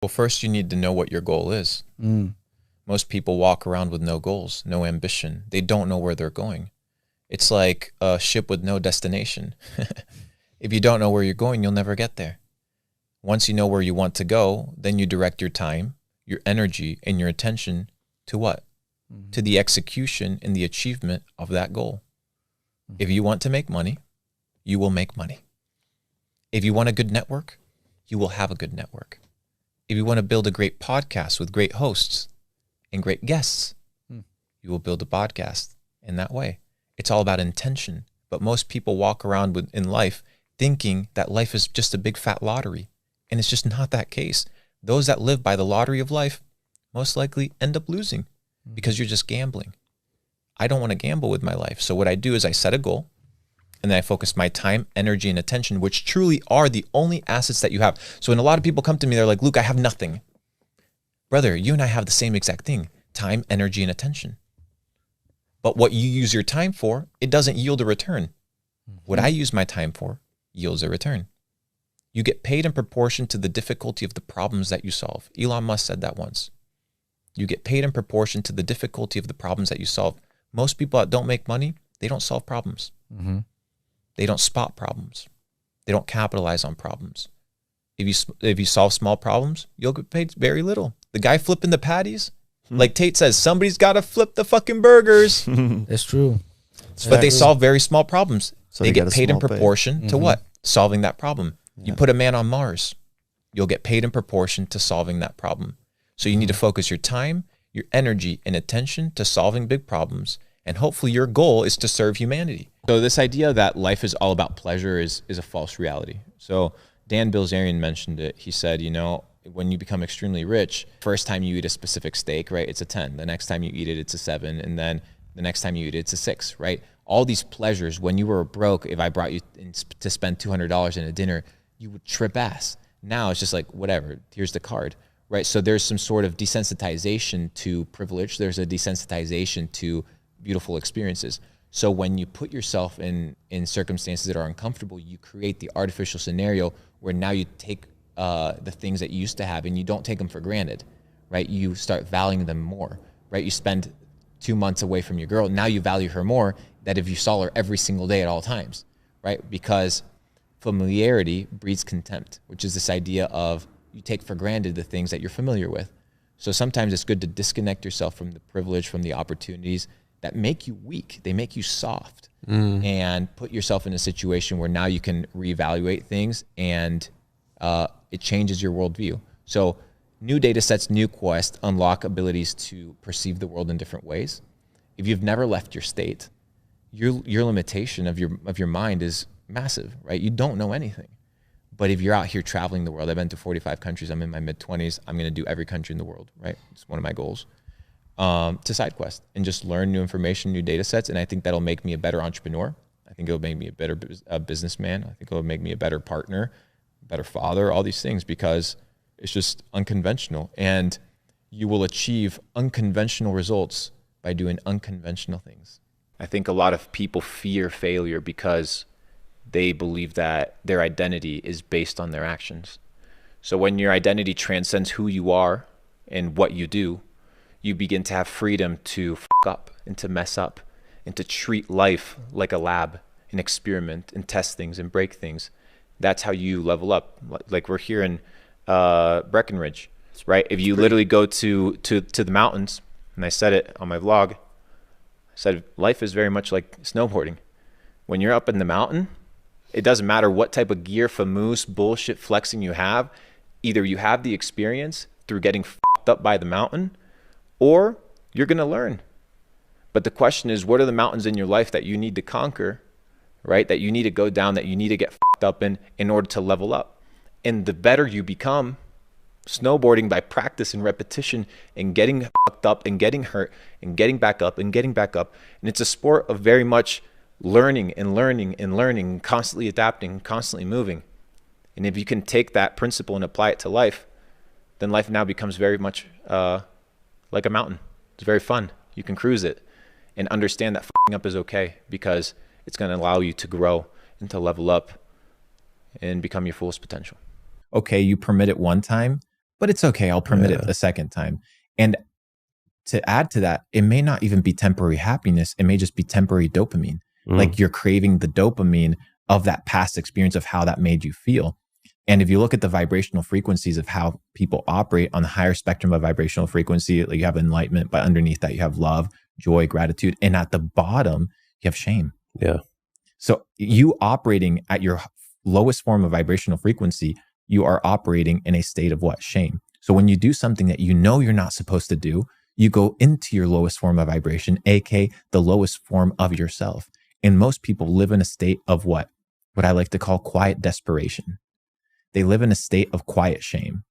Well, first you need to know what your goal is. Most people walk around with no goals, no ambition. They don't know where they're going. It's like a ship with no destination. If you don't know where you're going, you'll never get there. Once you know where you want to go, then you direct your time, your energy, and your attention to what? To the execution and the achievement of that goal. If you want to make money, you will make money. If you want a good network, you will have a good network. If you want to build a great podcast with great hosts and great guests, you will build a podcast in that way. It's all about intention. But most people walk around in life thinking that life is just a big fat lottery. And it's just not that case. Those that live by the lottery of life most likely end up losing because you're just gambling. I don't want to gamble with my life. So what I do is I set a goal and then I focus my time, energy, and attention, which truly are the only assets that you have. So when a lot of people come to me, they're like, Luke, I have nothing. Brother, you and I have the same exact thing: time, energy, and attention. But what you use your time for, it doesn't yield a return. What I use my time for yields a return. You get paid in proportion to the difficulty of the problems that you solve. Elon Musk said that once. You get paid in proportion to the difficulty of the problems that you solve. Most people that don't make money, they don't solve problems. They don't spot problems. They don't capitalize on problems. If you solve small problems, you'll get paid very little. The guy flipping the patties, like Tate says, somebody's got to flip the fucking burgers. It's true. But they solve very small problems. So they get paid in proportion to what? Solving that problem. You put a man on Mars, you'll get paid in proportion to solving that problem. So you need to focus your time, your energy, and attention to solving big problems. And hopefully your goal is to serve humanity. So this idea that life is all about pleasure is a false reality. So Dan Bilzerian mentioned it. He said, you know, when you become extremely rich, first time you eat a specific steak, right, it's a 10. The next time you eat it, it's a 7. And then the next time you eat it, it's a 6, right? All these pleasures, when you were broke, if I brought you to spend $200 in a dinner, you would trip ass. Now it's just like, whatever, here's the card, right? So there's some sort of desensitization to privilege. There's a desensitization to beautiful experiences. So when you put yourself in circumstances that are uncomfortable, you create the artificial scenario where now you take the things that you used to have and you don't take them for granted, right? You start valuing them more, right? You spend 2 months away from your girl. Now you value her more than if you saw her every single day at all times, right? Because familiarity breeds contempt, which is this idea of you take for granted the things that you're familiar with. So sometimes it's good to disconnect yourself from the privilege, from the opportunities that make you weak. They make you soft, and put yourself in a situation where now you can reevaluate things and it changes your worldview. So new data sets, new quests unlock abilities to perceive the world in different ways. If you've never left your state, your limitation of your mind is massive, right? You don't know anything. But if you're out here traveling the world, I've been to 45 countries, I'm in my mid-20s, I'm going to do every country in the world, right? It's one of my goals. To side quest and just learn new information, new data sets. And I think that'll make me a better entrepreneur. I think it'll make me a better businessman. I think it'll make me a better partner, better father, all these things, because it's just unconventional. And you will achieve unconventional results by doing unconventional things. I think a lot of people fear failure because they believe that their identity is based on their actions. So when your identity transcends who you are and what you do, you begin to have freedom to fuck up and to mess up and to treat life like a lab and experiment and test things and break things. That's how you level up. Like we're here in Breckenridge, right? If you literally go to the mountains, and I said it on my vlog, I said life is very much like snowboarding. When you're up in the mountain, it doesn't matter what type of gear, famoose, bullshit flexing you have. Either you have the experience through getting fucked up by the mountain, or you're going to learn. But the question is, what are the mountains in your life that you need to conquer, right? That you need to go down, that you need to get fucked up in order to level up. And the better you become snowboarding by practice and repetition and getting fucked up and getting hurt and getting back up and getting back up. And it's a sport of very much learning and learning and learning, constantly adapting, constantly moving. And if you can take that principle and apply it to life, then life now becomes very much like a mountain. It's very fun. You can cruise it and understand that fucking up is okay, because it's going to allow you to grow and to level up and become your fullest potential. Okay, you permit it one time, but it's okay. I'll permit it a second time. And to add to that, it may not even be temporary happiness. It may just be temporary dopamine. Like you're craving the dopamine of that past experience of how that made you feel. And if you look at the vibrational frequencies of how people operate on the higher spectrum of vibrational frequency, like you have enlightenment, but underneath that you have love, joy, gratitude. And at the bottom, you have shame. Yeah. So you operating at your lowest form of vibrational frequency, you are operating in a state of what? Shame. So when you do something that you know you're not supposed to do, you go into your lowest form of vibration, aka the lowest form of yourself. And most people live in a state of what I like to call quiet desperation. They live in a state of quiet shame.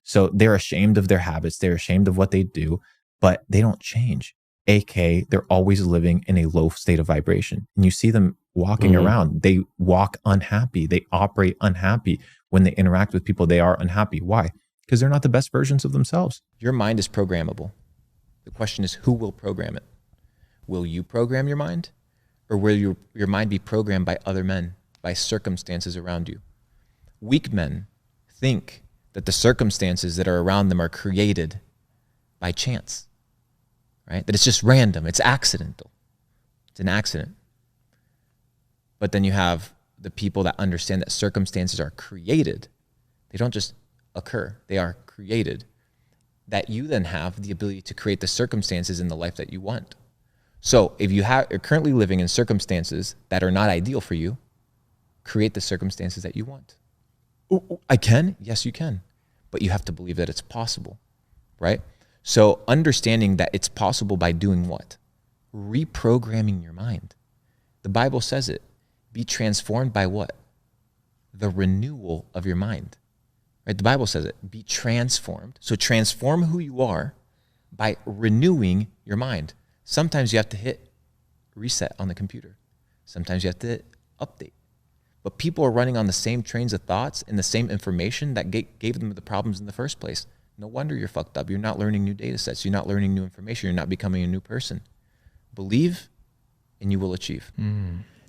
So they're ashamed of their habits. They're ashamed of what they do, but they don't change. aka they're always living in a low state of vibration. And you see them walking around. They walk unhappy. They operate unhappy. When they interact with people, they are unhappy. Why? Because they're not the best versions of themselves. Your mind is programmable. The question is, who will program it? Will you program your mind? Or will your mind be programmed by other men, by circumstances around you? Weak men think that the circumstances that are around them are created by chance, right? That it's just random, it's accidental. It's an accident. But then you have the people that understand that circumstances are created. They don't just occur, they are created. That you then have the ability to create the circumstances in the life that you want. So if you're currently living in circumstances that are not ideal for you, create the circumstances that you want. I can? Yes, you can. But you have to believe that it's possible, right? So understanding that it's possible by doing what? Reprogramming your mind. The Bible says it. Be transformed by what? The renewal of your mind. Right? The Bible says it. Be transformed. So transform who you are by renewing your mind. Sometimes you have to hit reset on the computer. Sometimes you have to hit update. But people are running on the same trains of thoughts and the same information that gave them the problems in the first place. No wonder you're fucked up. You're not learning new data sets. You're not learning new information. You're not becoming a new person. Believe and you will achieve.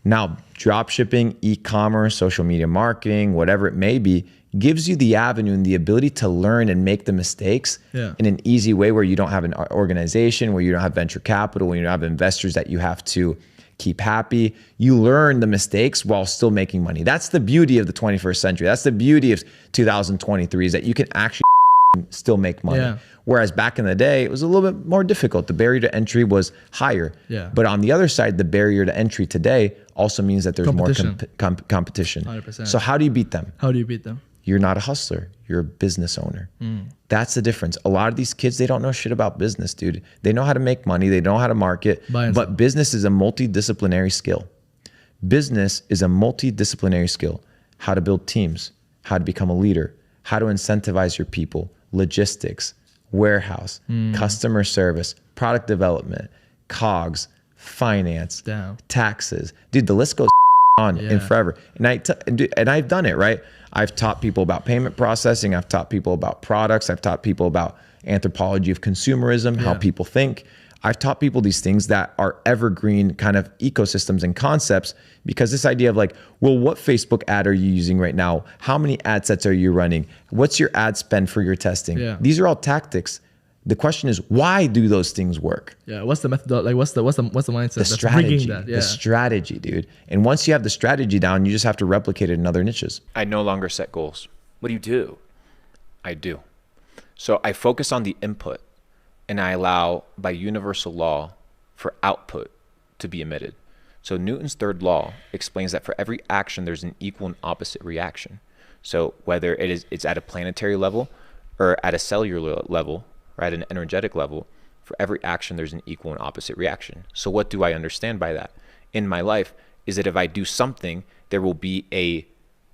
Now, drop shipping, e-commerce, social media marketing, whatever it may be, gives you the avenue and the ability to learn and make the mistakes in an easy way where you don't have an organization, where you don't have venture capital, where you don't have investors that you have to keep happy. You learn the mistakes while still making money. That's the beauty of the 21st century. That's the beauty of 2023 is that you can actually still make money. Whereas back in the day, it was a little bit more difficult. The barrier to entry was higher. But on the other side, the barrier to entry today also means that there's more competition. 100%. So how do you beat them? How do you beat them? You're not a hustler. You're a business owner. That's the difference. A lot of these kids, they don't know shit about business, dude. They know how to make money. They know how to market. But business is a multidisciplinary skill. Business is a multidisciplinary skill. How to build teams, how to become a leader, how to incentivize your people, logistics, warehouse, customer service, product development, COGS, finance, taxes. Dude, the list goes on and forever. And I've done it, right? I've taught people about payment processing. I've taught people about products. I've taught people about anthropology of consumerism, how people think. I've taught people these things that are evergreen kind of ecosystems and concepts, because this idea of like, well, what Facebook ad are you using right now? How many ad sets are you running? What's your ad spend for your testing? These are all tactics. The question is, why do those things work? What's the method? Like, what's the mindset? The strategy. The strategy, dude. And once you have the strategy down, you just have to replicate it in other niches. I no longer set goals. What do you do? I do. So I focus on the input, and I allow, by universal law, for output to be emitted. So Newton's third law explains that for every action, there's an equal and opposite reaction. So whether it's at a planetary level or at a cellular level, or at an energetic level, for every action, there's an equal and opposite reaction. So what do I understand by that? In my life is that if I do something, there will be a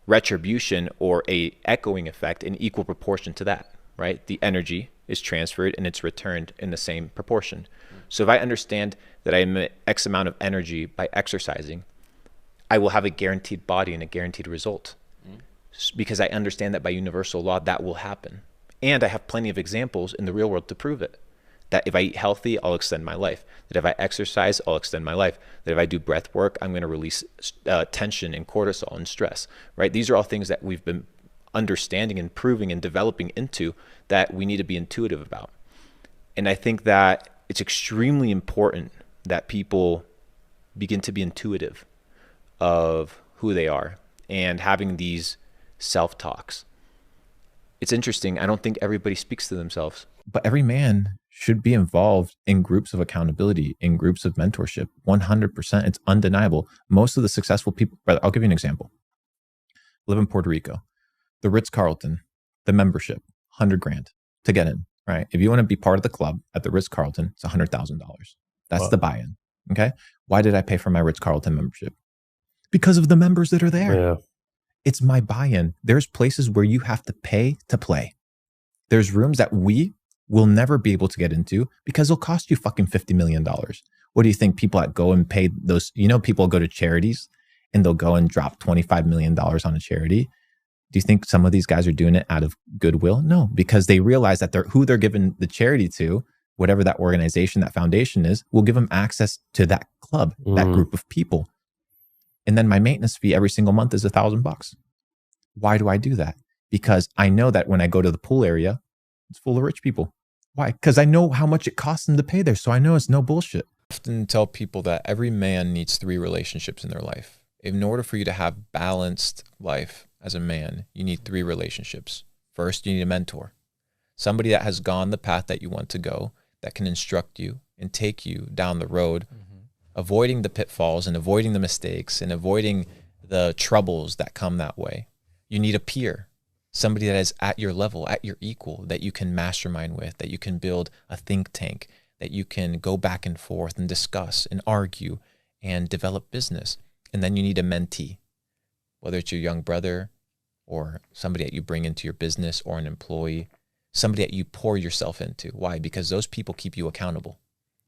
retribution or a echoing effect in equal proportion to that, right? The energy is transferred and it's returned in the same proportion. So if I understand that I emit X amount of energy by exercising, I will have a guaranteed body and a guaranteed result, because I understand that by universal law, that will happen. And I have plenty of examples in the real world to prove it. That if I eat healthy, I'll extend my life. That if I exercise, I'll extend my life. That if I do breath work, I'm going to release tension and cortisol and stress, right? These are all things that we've been understanding and proving and developing into that we need to be intuitive about. And I think that it's extremely important that people begin to be intuitive of who they are and having these self-talks. It's interesting. I don't think everybody speaks to themselves. But every man should be involved in groups of accountability, in groups of mentorship. 100%. It's undeniable. Most of the successful people, I'll give you an example. Live in Puerto Rico. The Ritz-Carlton, the membership, 100 grand to get in, right? If you want to be part of the club at the Ritz-Carlton, it's $100,000. That's the buy-in, okay? Why did I pay for my Ritz-Carlton membership? Because of the members that are there. Yeah. It's my buy-in. There's places where you have to pay to play. There's rooms that we will never be able to get into because it'll cost you fucking $50 million. What do you think people that go and pay those, people go to charities and they'll go and drop $25 million on a charity. Do you think some of these guys are doing it out of goodwill? No, because they realize that who they're giving the charity to, whatever that organization, that foundation is, will give them access to that club, that group of people. And then my maintenance fee every single month is $1,000. Why do I do that? Because I know that when I go to the pool area, it's full of rich people. Why? Because I know how much it costs them to pay there. So I know it's no bullshit. I often tell people that every man needs 3 relationships in their life. In order for you to have balanced life as a man, you need 3 relationships. First, you need a mentor. Somebody that has gone the path that you want to go, that can instruct you and take you down the road, avoiding the pitfalls and avoiding the mistakes and avoiding the troubles that come that way. You need a peer. Somebody that is at your level, at your equal, that you can mastermind with, that you can build a think tank, that you can go back and forth and discuss and argue and develop business. And then you need a mentee, whether it's your young brother or somebody that you bring into your business or an employee, somebody that you pour yourself into. Why? Because those people keep you accountable.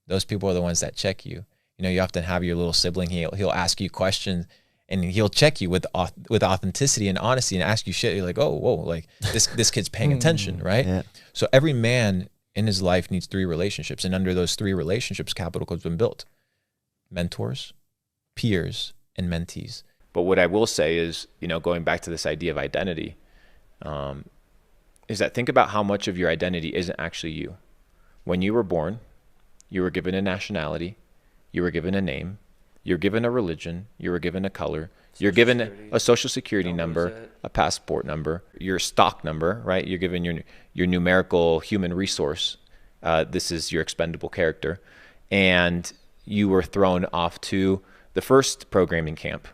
Those people are the ones that check you. You often have your little sibling, he'll ask you questions and he'll check you with authenticity and honesty and ask you shit. You're like, oh, whoa, like this kid's paying attention, right? Yeah. So every man in his life needs 3 relationships. And under those 3 relationships, Capital Code's been built. Mentors, peers, and mentees. But what I will say is, going back to this idea of identity, is that think about how much of your identity isn't actually you. When you were born, you were given a nationality, you were given a name, you're given a religion, you were given a color, you're given a social security number, a passport number, your stock number, right? You're given your numerical human resource. This is your expendable character. And you were thrown off to the first programming camp,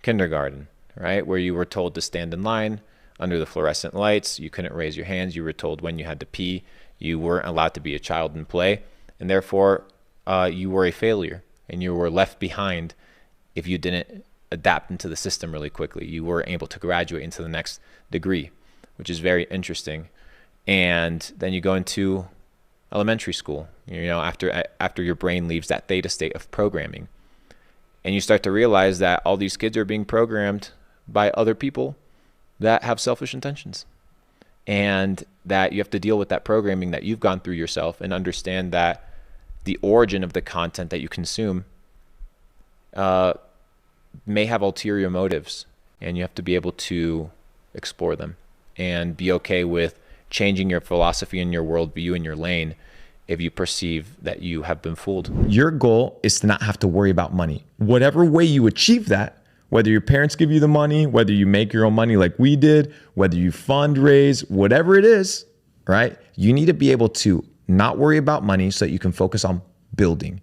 kindergarten, right? Where you were told to stand in line under the fluorescent lights. You couldn't raise your hands. You were told when you had to pee. You weren't allowed to be a child and play. And therefore, you were a failure. And you were left behind if you didn't adapt into the system really quickly. You weren't able to graduate into the next degree, which is very interesting. And then you go into elementary school, after your brain leaves that theta state of programming. And you start to realize that all these kids are being programmed by other people that have selfish intentions. And that you have to deal with that programming that you've gone through yourself and understand that the origin of the content that you consume may have ulterior motives, and you have to be able to explore them and be okay with changing your philosophy and your worldview and your lane if you perceive that you have been fooled. Your goal is to not have to worry about money. Whatever way you achieve that, whether your parents give you the money, whether you make your own money like we did, whether you fundraise, whatever it is, right? You need to be able to not worry about money so that you can focus on building,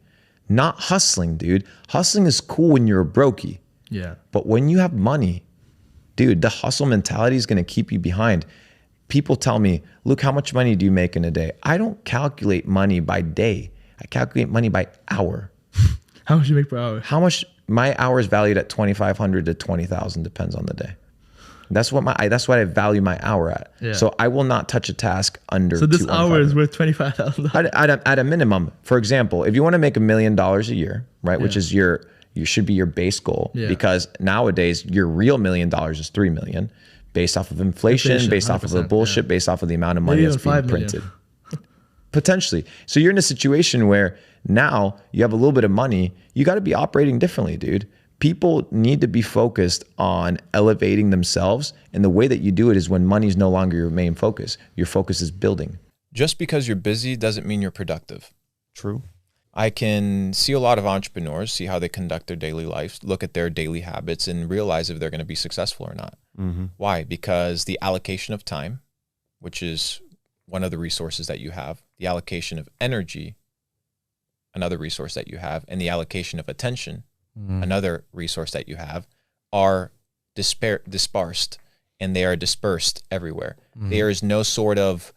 not hustling, dude. Hustling is cool when you're a brokey. Yeah. But when you have money, dude, the hustle mentality is going to keep you behind. People tell me, Luke, how much money do you make in a day? I don't calculate money by day. I calculate money by hour. How much you make per hour? How much? My hour is valued at $2,500 to $20,000, depends on the day. That's what I value my hour at. Yeah. So I will not touch a task under. So this hour is worth $25,000 at a minimum. For example, if you want to make $1 million a year, right, which is you should be your base goal, because nowadays your real $1 million is $3 million, based off of inflation, based off of the bullshit, based off of the amount of money that's being printed. Potentially. So you're in a situation where now you have a little bit of money. You got to be operating differently, dude. people need to be focused on elevating themselves. And the way that you do it is when money is no longer your main focus. Your focus is building. Just because you're busy doesn't mean you're productive. True. I can see a lot of entrepreneurs, see how they conduct their daily life, look at their daily habits and realize if they're going to be successful or not. Why? Because the allocation of time, which is one of the resources that you have, the allocation of energy, another resource that you have, and the allocation of attention, another resource that you have, are dispersed, and they are dispersed everywhere. There is no sort of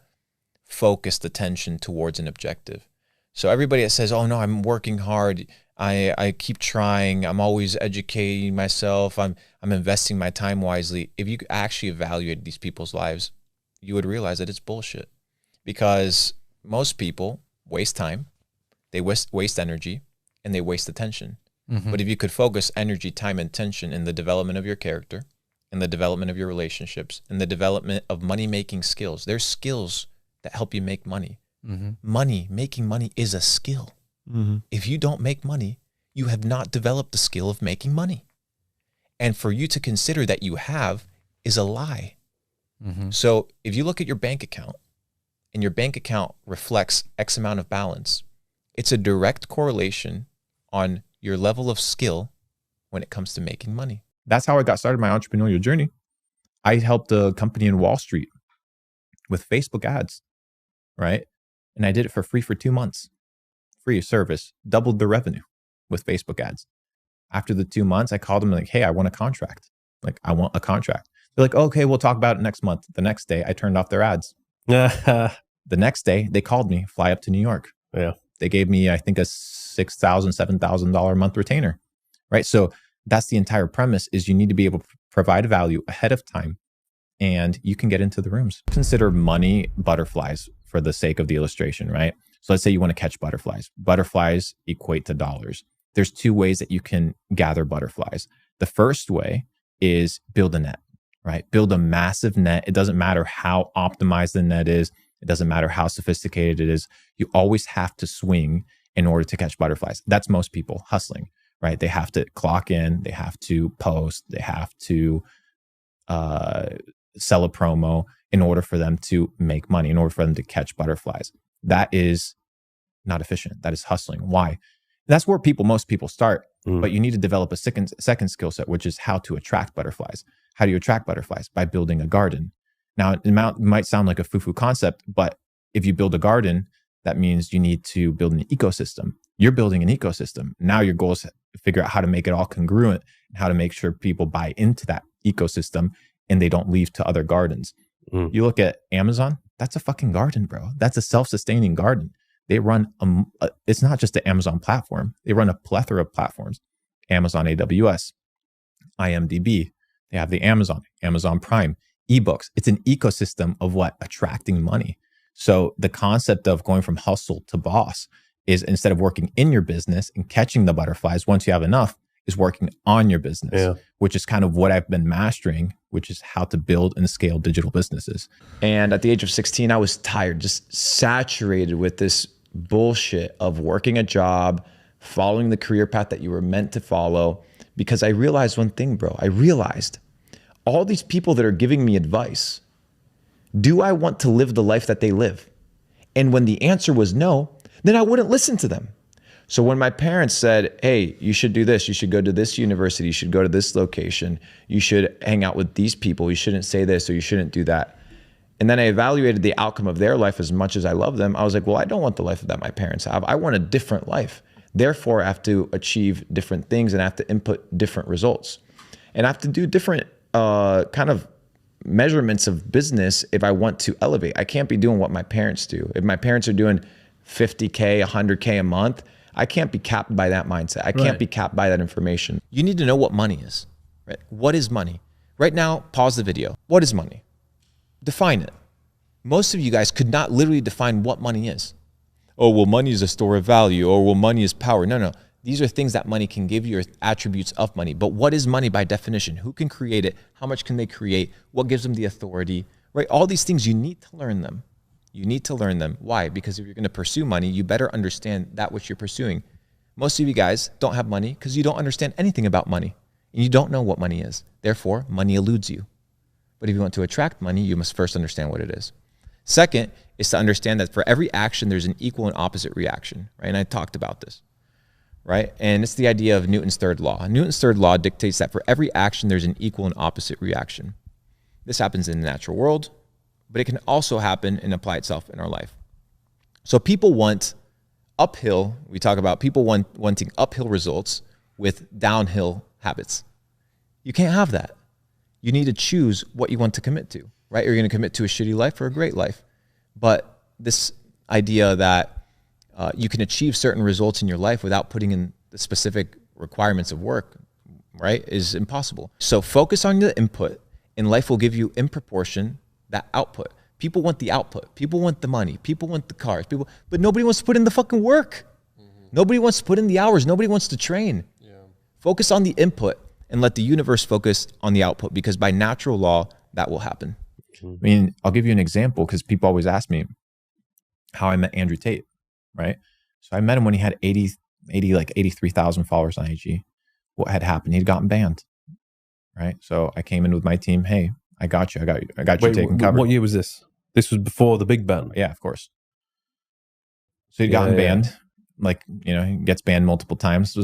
focused attention towards an objective. So everybody that says, oh no, I'm working hard, I keep trying, I'm always educating myself, I'm investing my time wisely. If you actually evaluate these people's lives, you would realize that it's bullshit. Because most people waste time, they waste energy, and they waste attention. But if you could focus energy, time, and attention in the development of your character, in the development of your relationships, in the development of money-making skills, there's skills that help you make money. Making money is a skill. If you don't make money, you have not developed the skill of making money. And for you to consider that you have is a lie. So if you look at your bank account and your bank account reflects X amount of balance, it's a direct correlation on your level of skill when it comes to making money. That's how I got started my entrepreneurial journey. I helped a company in Wall Street with Facebook ads, right? And I did it for free for 2 months. Free service, doubled the revenue with Facebook ads. After the 2 months, I called them like, hey, I want a contract. Like, I want a contract. They're like, okay, we'll talk about it next month. The next day, I turned off their ads. The next day, they called me, fly up to New York. Yeah. They gave me, I think, a $6,000, $7,000 a month retainer, right? So that's the entire premise, is you need to be able to provide value ahead of time, and you can get into the rooms. Consider money butterflies for the sake of the illustration, right? So let's say you want to catch butterflies. Butterflies equate to dollars. There's 2 ways that you can gather butterflies. The first way is build a net, right? Build a massive net. It doesn't matter how optimized the net is. It doesn't matter how sophisticated it is. You always have to swing in order to catch butterflies. That's most people hustling, right? They have to clock in, they have to post, they have to sell a promo in order for them to make money, in order for them to catch butterflies. That is not efficient. That is hustling. Why? That's where most people start, but you need to develop a second skill set, which is how to attract butterflies. How do you attract butterflies? By building a garden. Now, it might sound like a foo-foo concept, but if you build a garden, that means you need to build an ecosystem. You're building an ecosystem. Now your goal is to figure out how to make it all congruent and how to make sure people buy into that ecosystem and they don't leave to other gardens. You look at Amazon, that's a fucking garden, bro. That's a self-sustaining garden. They run, it's not just the Amazon platform. They run a plethora of platforms. Amazon AWS, IMDb. They have the Amazon Prime, ebooks. It's an ecosystem of what? Attracting money. So the concept of going from hustle to boss is, instead of working in your business and catching the butterflies, once you have enough, is working on your business, which is kind of what I've been mastering, which is how to build and scale digital businesses. And at the age of 16, I was tired, just saturated with this bullshit of working a job, following the career path that you were meant to follow. Because I realized one thing, bro. I realized all these people that are giving me advice, do I want to live the life that they live? And when the answer was no, then I wouldn't listen to them. So when my parents said, hey, you should do this, you should go to this university, you should go to this location, you should hang out with these people, you shouldn't say this or you shouldn't do that. And then I evaluated the outcome of their life. As much as I love them, I was like, well, I don't want the life that my parents have. I want a different life. Therefore, I have to achieve different things and I have to input different results. And I have to do different kind of measurements of business if I want to elevate. I can't be doing what my parents do. If my parents are doing 50K, 100K a month, I can't be capped by that mindset. I can't be capped by that information. You need to know what money is, right? What is money? Right now, pause the video. What is money? Define it. Most of you guys could not literally define what money is. Oh, well, money is a store of value, or well, money is power. No. These are things that money can give you, or attributes of money. But what is money by definition? Who can create it? How much can they create? What gives them the authority, right? All these things, you need to learn them. You need to learn them. Why? Because if you're going to pursue money, you better understand that which you're pursuing. Most of you guys don't have money because you don't understand anything about money. And you don't know what money is. Therefore, money eludes you. But if you want to attract money, you must first understand what it is. Second is to understand that for every action, there's an equal and opposite reaction, right? And I talked about this, right? And it's the idea of Newton's third law. Newton's third law dictates that for every action, there's an equal and opposite reaction. This happens in the natural world, but it can also happen and apply itself in our life. So people want uphill, we talk about people wanting uphill results with downhill habits. You can't have that. You need to choose what you want to commit to, right? You're going to commit to a shitty life or a great life. But this idea that you can achieve certain results in your life without putting in the specific requirements of work, right, is impossible. So focus on the input, and life will give you in proportion that output. People want the output. People want the money. People want the cars. But nobody wants to put in the fucking work. Nobody wants to put in the hours. Nobody wants to train. Focus on the input and let the universe focus on the output, because by natural law, that will happen. I mean, I'll give you an example because people always ask me how I met Andrew Tate, right? So I met him when he had 83,000 followers on IG. What had happened? He'd gotten banned, right? So I came in with my team. Hey, I got you. I got you taken cover. What year was this? This was before the big ban. Yeah, of course. So he'd gotten banned. Like, you know, he gets banned multiple times. It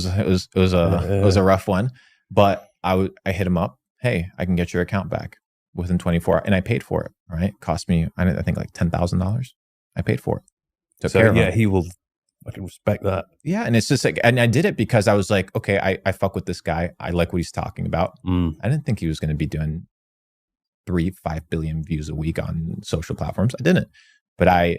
was a rough one, but I hit him up. Hey, I can get your account back within 24 hours, and I paid for it. Right, cost me I think like $10,000. I paid for it. Took care of him. He will. I can respect that. Yeah, and it's just like, and I did it because I was like, okay, I fuck with this guy. I like what he's talking about. I didn't think he was going to be doing 3-5 billion views a week on social platforms. I didn't, but I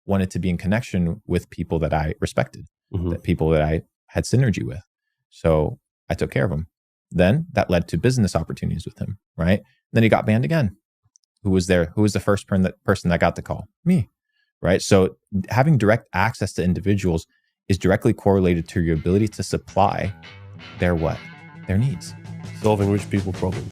wanted to be in connection with people that I respected, that people that I had synergy with. So I took care of him. Then that led to business opportunities with him, right? Then he got banned again. Who was there? Who was the first person that got the call? Me, right? So having direct access to individuals is directly correlated to your ability to supply their needs. Solving rich people problems.